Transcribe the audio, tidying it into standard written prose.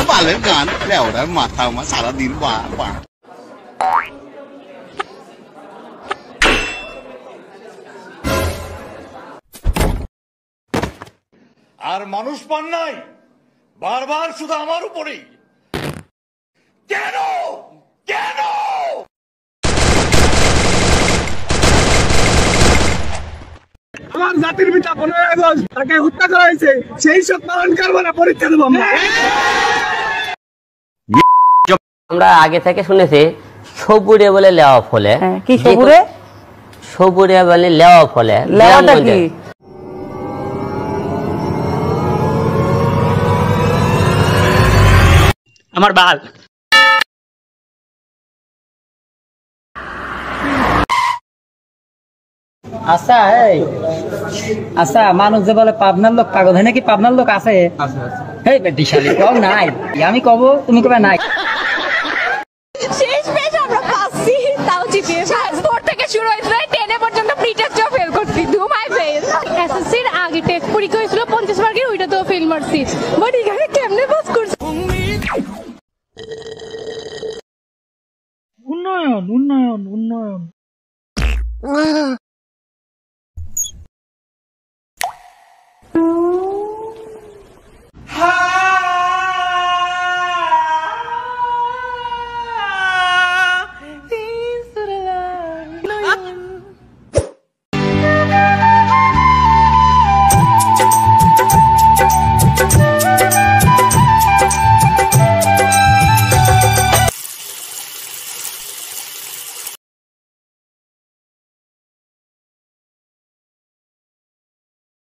পালের গান লেওড়ার মাথা আমার সারাদিন বা আর মানুষ পান নাই, বারবার শুধু আমার উপরেই। কেন কেন? আমার জাতির পিতা 15 আগস্ট তাকে হত্যা করা হয়েছে, সেই সব পালন করবো না, পরীক্ষা দেবো আমরা। আমরা আগে থেকে শুনেছি সবুরে বলে লেওয়া ফলে। কি সবুরে? সবুরে বলে লেওয়া ফলে। লেওয়াটা কি? আমার বাল। আচ্ছা এই আচ্ছা, মানুষ যে বলে পাবনার লোক পাগল হয় নাকি? পাবনার লোক আছে? এই বেটিশালী কও নাই, আমি কব তুমি কবে নাই। শেষ পেজ আমরা পাচ্ছি, তাও জিপিএ 4 থেকে শুরু হয়েছিল 10 পর্যন্ত প্রি টেস্টও ফেল করছি। Do my fail. এসএসসির আগে টেস্ট পরীক্ষা হয়েছিল 50 মার্কের, ওইটা তো ফেল মারছি। বাট এখানে কেমনে